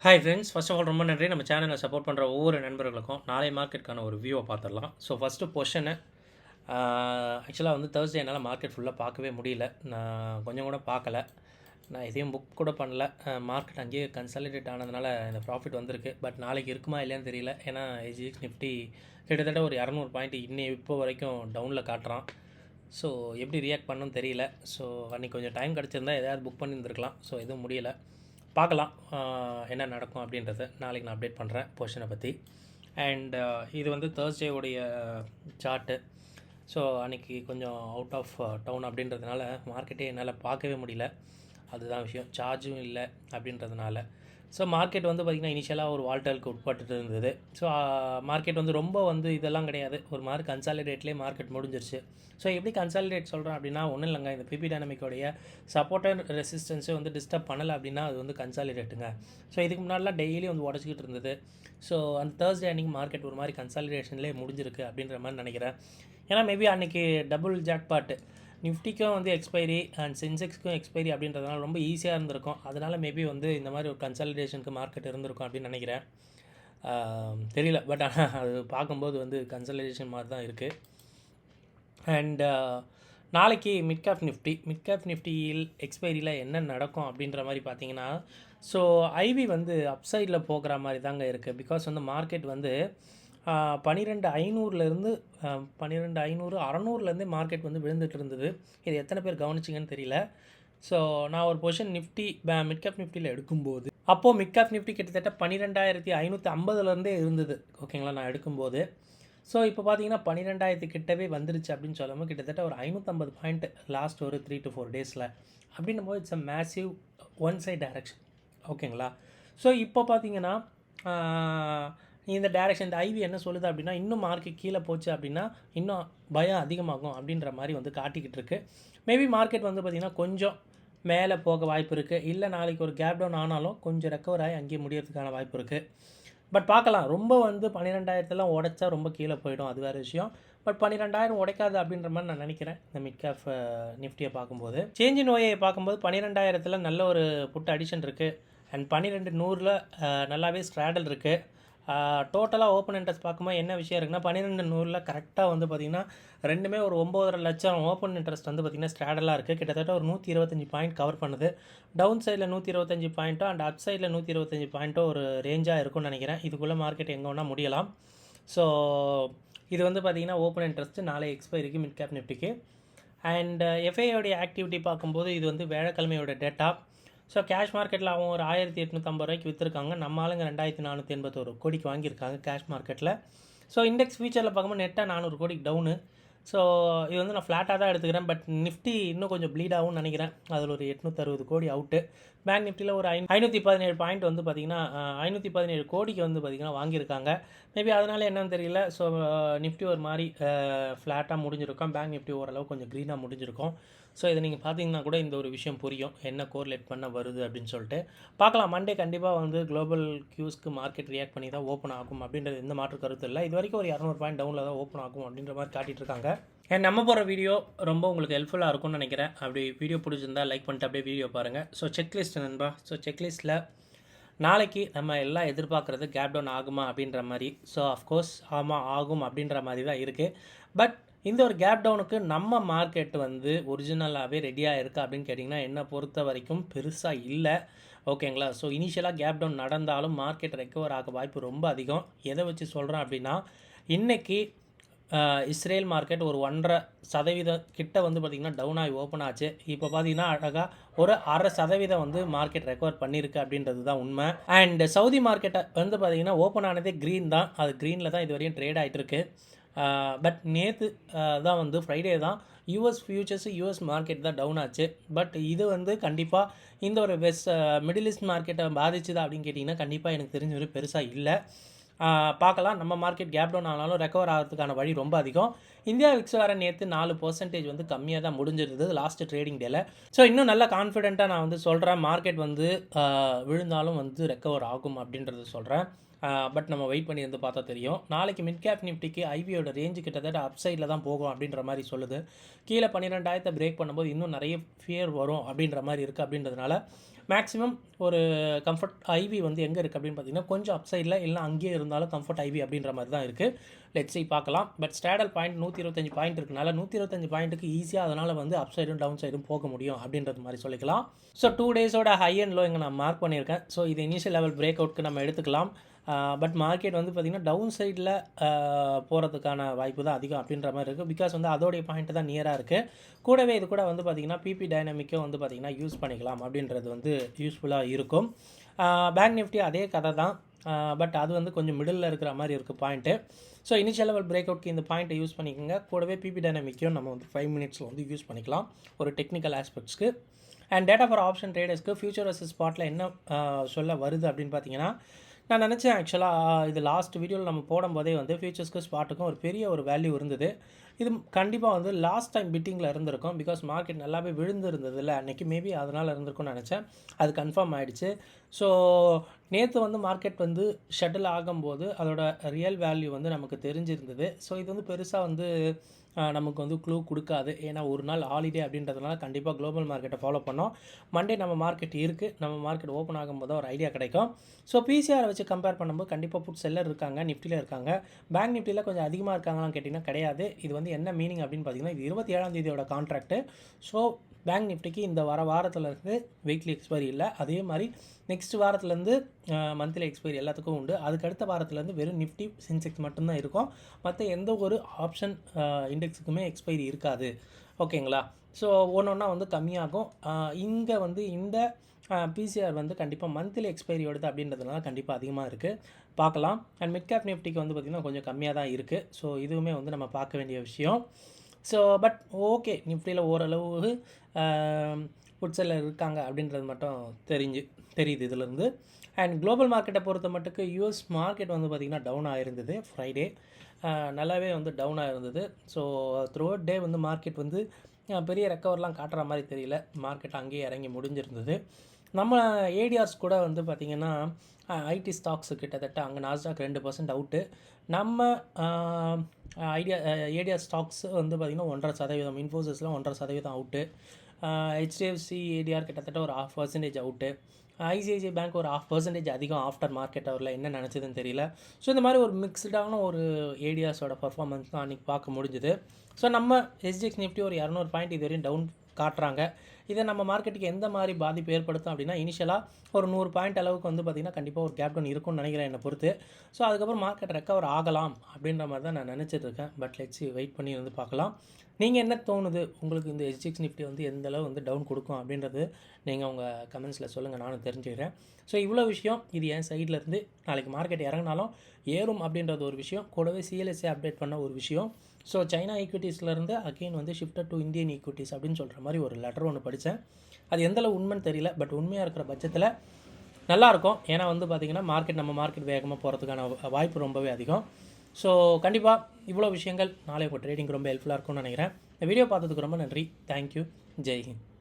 Hi friends, first of all ரொம்ப நன்றி. நம்ம சேனலை சப்போர்ட் பண்ணுற ஒவ்வொரு நண்பர்களுக்கும் நாளை மார்க்கெட்டுக்கான ஒரு வியூவை பார்த்துடலாம். ஸோ ஃபஸ்ட்டு பொசிஷனு ஆக்சுவலாக வந்து தேர்ஸ்டே என்னால் மார்க்கெட் ஃபுல்லாக பார்க்கவே முடியல. நான் கொஞ்சம் கூட பார்க்கல. நான் எதையும் புக் கூட பண்ணல. மார்க்கெட் அங்கேயே கன்சாலிடேட் ஆனதுனால இந்த ப்ராஃபிட் வந்திருக்கு. பட் நாளைக்கு இருக்குமா இல்லையான்னு தெரியல. ஏன்னா எஸ்ஜிஎக்ஸ் நிஃப்டி கிட்டத்தட்ட ஒரு 200 பாயிண்ட் இப்போ வரைக்கும் டவுனில் காட்டுறான். ஸோ எப்படி ரியாக்ட் பண்ணணும்னு தெரியல. ஸோ அன்றைக்கி கொஞ்சம் டைம் கிடச்சிருந்தா எதாவது புக் பண்ணியிருந்துருக்கலாம். ஸோ எதுவும் முடியல. பார்க்கலாம் என்ன நடக்கும் அப்படின்றத நாளைக்கு நான் அப்டேட் பண்ணுறேன் பொசிஷனை பற்றி. அண்ட் இது வந்து தேர்ஸ்டேவுடைய சார்ட்டு. ஸோ அன்றைக்கி கொஞ்சம் அவுட் ஆஃப் டவுன் அப்படின்றதுனால மார்க்கெட்டே என்னால் பார்க்கவே முடியல. அதுதான் விஷயம். சார்ஜும் இல்லை அப்படின்றதுனால. ஸோ மார்க்கெட் வந்து பார்த்திங்கன்னா இனிஷியலாக ஒரு வால்டலுக்கு உட்பட்டு இருந்தது. ஸோ மார்க்கெட் வந்து ரொம்ப வந்து இதெல்லாம் கிடையாது. ஒரு மாதிரி கன்சாலிடேட்லேயே மார்க்கெட் முடிஞ்சிருச்சு. ஸோ எப்படி கன்சாலிடேட் சொல்கிறேன் அப்படின்னா ஒன்றும் இல்லைங்க. இந்த பிபி டைனமிக்கோடைய சப்போர்ட் அண்ட் ரெசிஸ்டன்ஸை வந்து டிஸ்டர்ப் பண்ணலை அப்படின்னா அது வந்து கன்சாலிடேட்டுங்க. ஸோ இதுக்கு முன்னாடிலாம் டெய்லி வந்து உடச்சிக்கிட்டு இருந்தது. ஸோ அந்த தேர்ஸ்டே அன்றைக்கி மார்க்கெட் ஒரு மாதிரி கன்சாலிடேஷன்லேயே முடிஞ்சிருக்கு அப்படின்ற மாதிரி நினைக்கிறேன். ஏன்னா மேபி அன்றைக்கி டபுள் ஜாக்பாட்டு நிஃப்டிக்கும் வந்து எக்ஸ்பைரி அண்ட் சென்செக்ஸ்க்கும் எக்ஸ்பைரி அப்படின்றதுனால ரொம்ப ஈஸியாக இருந்திருக்கும். அதனால் மேபி வந்து இந்த மாதிரி ஒரு கன்சாலிடேஷனுக்கு மார்க்கெட் இருந்திருக்கும் அப்படின்னு நினைக்கிறேன். தெரியல. பட் ஆனால் அது பார்க்கும்போது வந்து கன்சாலிடேஷன் மாதிரி தான் இருக்குது. அண்ட் நாளைக்கு மிட் கேப் நிஃப்டியில் எக்ஸ்பைரியில் என்ன நடக்கும் அப்படின்ற மாதிரி பார்த்தீங்கன்னா, ஸோ ஐவி வந்து அப்சைடில் போகிற மாதிரி தாங்க இருக்குது. பிகாஸ் வந்து மார்க்கெட் வந்து 12,500லேருந்து 12,500 600லேருந்தே மார்க்கெட் வந்து விழுந்துட்டு இருந்தது. இது எத்தனை பேர் கவனிச்சிங்கன்னு தெரியல. ஸோ நான் ஒரு பொசிஷன் மிட் கேப் நிஃப்டியில் எடுக்கும்போது அப்போது மிட் கேப் நிஃப்டி கிட்டத்தட்ட 12,550லேருந்தே இருந்தது. ஓகேங்களா, நான் எடுக்கும்போது. ஸோ இப்போ பார்த்தீங்கன்னா 12,000 கிட்டவே வந்துருச்சு அப்படின்னு சொல்லும்போது கிட்டத்தட்ட ஒரு 550 பாயிண்ட் லாஸ்ட் ஒரு 3 to 4 டேஸில். அப்படின்னும் போது it's a massive one side direction. ஓகேங்களா. ஸோ இப்போ பார்த்தீங்கன்னா இந்த டைரக்ஷன் இந்த ஐவி என்ன சொல்லுது அப்படின்னா இன்னும் மார்க்கெட் கீழே போச்சு அப்படின்னா இன்னும் பயம் அதிகமாகும் அப்படின்ற மாதிரி வந்து காட்டிக்கிட்டு இருக்கு. மேபி மார்க்கெட் வந்து பார்த்திங்கன்னா கொஞ்சம் மேலே போக வாய்ப்பு இருக்குது. இல்லை நாளைக்கு ஒரு கேப் டவுன் ஆனாலும் கொஞ்சம் ரெக்கவர் ஆகி அங்கேயே முடியறதுக்கான வாய்ப்பு இருக்குது. பட் பார்க்கலாம். ரொம்ப வந்து 12,000 உடைச்சா ரொம்ப கீழே போயிடும், அது வேறு விஷயம். பட் 12,000 உடைக்காது அப்படின்ற மாதிரி நான் நினைக்கிறேன். இந்த மிட் கேப் நிஃப்டியை பார்க்கும்போது சேஞ்ச் இன் ஓஏ பார்க்கும்போது 12,000 நல்ல ஒரு புட் அடிஷன் இருக்குது. அண்ட் 12,100 நல்லாவே ஸ்ட்ராடல் இருக்குது. டோட்டலாக ஓப்பன் இன்ட்ரெஸ்ட் பார்க்கும்போது என்ன விஷயம் இருக்குன்னா 12,100 கரெக்டாக வந்து பார்த்திங்கன்னா ரெண்டுமே ஒரு 9.5 லட்சம் ஓப்பன் இன்ட்ரெஸ்ட் வந்து பார்த்திங்கன்னா ஸ்ட்ராடலாக இருக்குது. கிட்டத்தட்ட ஒரு 125 பாயிண்ட் கவர் பண்ணுது. டவுன் சைடில் 125 பாயிண்ட்டோ அண்ட் அப் சைடில் 125 பாயிண்ட்டோ ஒரு ரேஞ்சாக இருக்கும்னு நினைக்கிறேன். இதுக்குள்ளே மார்க்கெட் எங்கே வேணால் முடியலாம். ஸோ இது வந்து பார்த்திங்கன்னா ஓப்பன் இன்ட்ரெஸ்ட்டு நாளை எக்ஸ்பைரிக்கு மிட் கேப் நிஃப்டிக்கு. அண்ட் எஃப்ஐயோடைய ஆக்டிவிட்டி பார்க்கும்போது இது வந்து வியாழக்கிழமையோட டேட்டா. ஸோ கேஷ் மார்க்கெட்டில் அவங்க ஒரு 1,850 ரூபாய்க்கு விற்றுருக்காங்க. நம்ம ஆளுங்க 2,481 கோடிக்கு வாங்கியிருக்காங்க கேஷ் மார்க்கெட்டில். ஸோ இண்டெக்ஸ் ஃபியூச்சரில் பார்க்கும்போது நெட்டாக 400 கோடிக்கு டவுனு. ஸோ இது வந்து நான் ஃப்ளாட்டாக தான் எடுத்துக்கிறேன். பட் நிஃப்டி இன்னும் கொஞ்சம் ப்ளீட் ஆகும்னு நினைக்கிறேன். அதில் ஒரு 860 கோடி அவுட்டு. பேங்க் நிஃப்டியில் ஒரு 517 பாயிண்ட் வந்து பார்த்திங்கன்னா 517 கோடிக்கு வந்து பார்த்திங்கன்னா வாங்கியிருக்காங்க. மேபி அதனால் என்னன்னு தெரியல. ஸோ நிஃப்டி ஒரு மாதிரி ஃப்ளாட்டாக முடிஞ்சிருக்கும். பேங்க் நிஃப்டி ஓரளவு கொஞ்சம் க்ரீனாக முடிஞ்சிருக்கும். ஸோ இதை நீங்கள் பார்த்தீங்கன்னா கூட இந்த ஒரு விஷயம் புரியும், என்ன கோரிலேட் பண்ண வருது அப்படின்னு சொல்லிட்டு. பார்க்கலாம். மண்டே கண்டிப்பாக வந்து குளோபல் கியூஸ்க்கு மார்க்கெட் ரியாக்ட் பண்ணி தான் ஓப்பன் ஆகும் அப்படின்றது எந்த மாற்று கருத்து இல்லை. இது வரைக்கும் ஒரு 200 பாயிண்ட் டவுனில் தான் ஓப்பன் ஆகும் அப்படின்ற மாதிரி காட்டிகிட்டு இருக்காங்க. அண்ட் நம்ம போகிற வீடியோ ரொம்ப உங்களுக்கு ஹெல்ப்ஃபுல்லாக இருக்கும்னு நினைக்கிறேன். அப்படி வீடியோ பிடிச்சிருந்தால் லைக் பண்ணிட்டு அப்படியே வீடியோ பாருங்கள். ஸோ செக்லிஸ்ட் நண்பா. ஸோ செக்லிஸ்ட்டில் நாளைக்கு நம்ம எல்லாம் எதிர்பார்க்குறது கேப் டவுன் ஆகுமா அப்படின்ற மாதிரி. ஸோ அஃப்கோர்ஸ் ஆமாம் ஆகும் அப்படின்ற மாதிரி தான் இருக்குது. பட் இந்த ஒரு கேப் டவுனுக்கு நம்ம மார்க்கெட் வந்து ஒரிஜினலாகவே ரெடியாக இருக்குது அப்படின்னு கேட்டிங்கன்னா என்னை பொறுத்த வரைக்கும் பெருசாக இல்லை. ஓகேங்களா. ஸோ இனிஷியலாக கேப் டவுன் நடந்தாலும் மார்க்கெட் ரெக்கவர் ஆக வாய்ப்பு ரொம்ப அதிகம். எதை வச்சு சொல்கிறேன் அப்படின்னா இன்றைக்கி இஸ்ரேல் மார்க்கெட் ஒரு 1.5% கிட்ட வந்து பார்த்திங்கன்னா டவுன் ஆகி ஓப்பன் ஆச்சு. இப்போ பார்த்தீங்கன்னா அழகாக ஒரு 0.5% வந்து மார்க்கெட் ரெக்கவர் பண்ணியிருக்கு அப்படின்றது தான் உண்மை. அண்ட் சவுதி மார்க்கெட்டை வந்து பார்த்திங்கன்னா ஓப்பன் ஆனதே க்ரீன் தான். அது க்ரீனில் தான் இது வரையும் ட்ரேட் ஆகிட்டுருக்கு. பட் நேற்று தான் வந்து ஃப்ரைடே தான் யூஎஸ் ஃபியூச்சர்ஸு யூஎஸ் மார்க்கெட் தான் டவுன் ஆச்சு. பட் இது வந்து கண்டிப்பாக இந்த ஒரு மிடில் ஈஸ்ட் மார்க்கெட்டை பாதிச்சுதா அப்படின்னு கேட்டிங்கன்னா கண்டிப்பாக எனக்கு தெரிஞ்ச ஒரு பெருசாக இல்லை. பார்க்கலாம். நம்ம மார்க்கெட் கேப் டவுன் ஆனாலும் ரெக்கவர் ஆகிறதுக்கான வழி ரொம்ப அதிகம். இந்தியா விக்ஸ் வர நேற்று 4% வந்து கம்மியாக தான் முடிஞ்சிருந்தது லாஸ்ட்டு ட்ரேடிங் டேல. ஸோ இன்னும் நல்ல கான்ஃபிடென்ட்டாக நான் வந்து சொல்கிறேன் மார்க்கெட் வந்து விழுந்தாலும் வந்து ரெக்கவர் ஆகும் அப்படின்றது சொல்கிறேன். பட் நம்ம வெயிட் பண்ணி வந்து பார்த்தா தெரியும். நாளைக்கு மிட் கேப் நிஃப்டிக்கு ஐபியோட ரேஞ்சு கிட்டத்தட்ட அப் சைடில் தான் போகும் அப்படின்ற மாதிரி சொல்லுது. கீழே 12,000 பிரேக் பண்ணும்போது இன்னும் நிறைய ஃபியர் வரும் அப்படின்ற மாதிரி இருக்குது. அப்படின்றதுனால மேக்ஸிமம் ஒரு கம்ஃபர்ட் ஐவி வந்து எங்கே இருக்குது அப்படின்னு பார்த்தீங்கன்னா கொஞ்சம் அப் சைடில் இல்லை அங்கேயே இருந்தாலும் கம்ஃபர்ட் ஐவி அப்படின்ற மாதிரி தான் இருக்குது. லெட்ஸ் பார்க்கலாம். பட் ஸ்டாடல் பாயிண்ட் 125 பாயிண்ட் இருக்கனால 125 பாயிண்ட்டுக்கு ஈஸியாக அதனால் வந்து அப் சைடும் டவுன் சைடும் போக முடியும் அப்படின்றது மாதிரி சொல்லிக்கலாம். ஸோ 2 டேஸோட ஹை அண்ட் லோ இங்கே நான் மார்க் பண்ணியிருக்கேன். ஸோ இது இனிஷியல் லெவல் பிரேக் அவுட்க்கு நம்ம எடுத்துக்கலாம். பட் மார்க்கெட் வந்து பார்த்திங்கன்னா டவுன் சைடில் போகிறதுக்கான வாய்ப்பு தான் அதிகம் அப்படின்ற மாதிரி இருக்குது. பிகாஸ் வந்து அதோடைய பாயிண்ட்டு தான் நியராக இருக்குது. கூடவே இது கூட வந்து பார்த்திங்கன்னா பிபி டைனமிக்கும் வந்து பார்த்திங்கன்னா யூஸ் பண்ணிக்கலாம் அப்படின்றது வந்து யூஸ்ஃபுல்லாக இருக்கும். பேங்க் நிஃப்டி அதே கதை தான். பட் அது வந்து கொஞ்சம் மிடில் இருக்கிற மாதிரி இருக்குது point. So initial level break அவுட்க்கு இந்த பாயிண்ட்டை யூஸ் பண்ணிக்கோங்க. கூடவே பிபி டைனமிக்கும் நம்ம வந்து 5 மினிட்ஸில் வந்து யூஸ் பண்ணிக்கலாம் ஒரு டெக்னிக்கல் ஆஸ்பெக்ட்ஸ்க்கு. அண்ட் டேட்டா ஃபார் ஆப்ஷன் ட்ரேடர்ஸ்க்கு ஃபியூச்சர் வர்சஸ் ஸ்பாட்டில் என்ன சொல்ல வருது அப்படின்னு பார்த்தீங்கன்னா, நான் நினச்சேன் ஆக்சுவலாக இது லாஸ்ட் வீடியோவில் நம்ம போடும்போதே வந்து ஃபியூச்சர்ஸ்க்கு ஸ்பாட்டுக்கும் ஒரு பெரிய ஒரு வேல்யூ இருந்தது. இது கண்டிப்பாக வந்து லாஸ்ட் டைம் பிட்டிங்கில் இருந்திருக்கும். பிகாஸ் மார்க்கெட் நல்லாவே விழுந்து இருந்தது இல்லை அன்றைக்கி, மேபி அதனால் இருந்திருக்கும்னு நினச்சேன். அது கன்ஃபார்ம் ஆகிடுச்சு. ஸோ நேற்று வந்து மார்க்கெட் வந்து ஷட்டில் ஆகும்போது அதோட ரியல் வேல்யூ வந்து நமக்கு தெரிஞ்சிருந்தது. ஸோ இது வந்து பெருசாக வந்து நமக்கு வந்து க்ளூ கொடுக்காது. ஏன்னா ஒரு நாள் ஹாலிடே அப்படின்றதுனால கண்டிப்பாக குளோபல் மார்க்கெட்டை ஃபாலோ பண்ணோம். மண்டே நம்ம மார்க்கெட் இருக்குது, நம்ம மார்க்கெட் ஓப்பன் ஆகும்போது ஒரு ஐடியா கிடைக்கும். ஸோ பிசிஆரை வச்சு கம்பேர் பண்ணும்போது கண்டிப்பாக புட் செல்லர் இருக்காங்க, நிஃப்டியில் இருக்காங்க. பேங்க் நிஃப்டியில் கொஞ்சம் அதிகமாக இருக்காங்களான்னு கேட்டிங்கன்னா கிடையாது. இது வந்து என்ன மீனிங் அப்படின்னு பார்த்தீங்கன்னா, இது 27ஆம் தேதியோட கான்ட்ராக்ட்டு. ஸோ பேங்க் நிஃப்டிக்கு இந்த வாரத்துலேருந்து வீக்லி எக்ஸ்பைரி இல்லை. அதே மாதிரி நெக்ஸ்ட் வாரத்துலேருந்து மந்த்லி எக்ஸ்பைரி எல்லாத்துக்கும் உண்டு. அதுக்கு அடுத்த வாரத்துலேருந்து வெறும் நிஃப்டி சென்செக்ஸ் மட்டும்தான் இருக்கும். மற்ற எந்த ஒரு ஆப்ஷன் இண்டெக்ஸுக்குமே எக்ஸ்பைரி இருக்காது. ஓகேங்களா? ஸோ ஒன்றா வந்து கம்மியாகும். இங்கே வந்து இந்த பிசிஆர் வந்து கண்டிப்பாக மந்த்லி எக்ஸ்பைரி வருது அப்படின்றதுனால கண்டிப்பாக அதிகமாக இருக்குது. பார்க்கலாம். அண்ட் மிட் கேப் நிஃப்டிக்கு வந்து பார்த்திங்கன்னா கொஞ்சம் கம்மியாக தான் இருக்குது. ஸோ இதுவுமே வந்து நம்ம பார்க்க வேண்டிய விஷயம். ஸோ பட் ஓகே, நிஃப்டியில் ஓரளவு புட் செல்லர் இருக்காங்க அப்படின்றது மட்டும் தெரியுது இதிலேருந்து. அண்ட் குளோபல் மார்க்கெட்டை பொறுத்த மட்டுக்கு யூஎஸ் மார்க்கெட் வந்து பார்த்திங்கன்னா டவுன் ஆகிருந்தது. ஃப்ரைடே நல்லாவே வந்து டவுன் ஆகிருந்தது. ஸோ த்ரூ அவுட் டே வந்து மார்க்கெட் வந்து பெரிய ரெக்கவர்லாம் காட்டுற மாதிரி தெரியல. மார்க்கெட் அங்கேயே இறங்கி முடிஞ்சிருந்தது. நம்ம ஏடிஆர்ஸ் கூட வந்து பார்த்திங்கன்னா ஐடி ஸ்டாக்ஸு கிட்டத்தட்ட அங்கே நாஸ்டாக் 2% அவுட்டு. நம்ம ஏடிஆர் ஸ்டாக்ஸ் வந்து பார்த்திங்கன்னா 1.5%, இன்ஃபோசிஸ்லாம் 1.5% அவுட்டு. ஹெச்டிஎஃப்சி ஏடிஆர் கிட்டத்தட்ட ஒரு 0.5% அவுட்டு. ஐசிஐசிஐ பேங்க் ஒரு 0.5% அதிகம் ஆஃப்டர் மார்க்கெட் அவரில் என்ன நினச்சதுன்னு தெரியல. ஸோ இந்த மாதிரி ஒரு மிக்ஸ்டான ஒரு ஏடிஆர்ஸோட பர்ஃபார்மன்ஸ் தான் அன்றைக்கி பார்க்க முடிஞ்சுது. ஸோ நம்ம எஸ்ஜிஎக்ஸ் நிஃப்டி ஒரு 200 பாயிண்ட் இது வரையும் டவுன் காட்டுறாங்க. இதை நம்ம மார்க்கெட்டுக்கு எந்த மாதிரி பாதிப்பு ஏற்படுத்தும் அப்படின்னா, இனிஷியலாக ஒரு 100 பாயிண்ட் அளவுக்கு வந்து பார்த்திங்கன்னா கண்டிப்பாக ஒரு கேப் டவுன் இருக்கும்னு நினைக்கிறேன் என்னை பொறுத்து. ஸோ அதுக்கப்புறம் மார்க்கெட் ரெக்கவர் ஆகலாம் அப்படின்ற மாதிரி தான் நான் நினச்சிட்டு இருக்கேன். பட் லெட்ஸ் வெயிட் பண்ணி வந்து பார்க்கலாம். நீங்கள் என்ன தோணுது, உங்களுக்கு இந்த எஸ்ஜிஎக்ஸ் நிஃப்டி வந்து எந்த அளவு வந்து டவுன் கொடுக்கும் அப்படின்றது நீங்கள் உங்கள் கமெண்ட்ஸில் சொல்லுங்கள், நானும் தெரிஞ்சுக்கிறேன். ஸோ இவ்வளோ விஷயம் இது என் சைட்லேருந்து. நாளைக்கு மார்க்கெட் இறங்கினாலும் ஏறும் அப்படின்றது ஒரு விஷயம். கூடவே சிஎல்எஸ்ஏ அப்டேட் பண்ண ஒரு விஷயம். ஸோ சைனா ஈக்விட்டிஸ்லேருந்து அகெயின் வந்து ஷிஃப்டட் டு இந்தியன் ஈக்விட்டிஸ் அப்படின்னு சொல்கிற மாதிரி ஒரு லெட்டர் ஒன்று படித்தேன். அது எந்தளவு உண்மைன்னு தெரியல. பட் உண்மையாக இருக்கிற பட்சத்தில் நல்லாயிருக்கும். ஏன்னா வந்து பார்த்திங்கன்னா நம்ம மார்க்கெட் வேகமாக போகிறதுக்கான வாய்ப்பு ரொம்பவே அதிகம். ஸோ கண்டிப்பாக இவ்வளோ விஷயங்கள் நாளை உங்கள் ட்ரேடிங் ரொம்ப ஹெல்ப்ஃபுல்லாக இருக்கும்னு நினைக்கிறேன். இந்த வீடியோ பார்த்ததுக்கு ரொம்ப நன்றி. தேங்க்யூ. ஜெய் ஹிந்த்.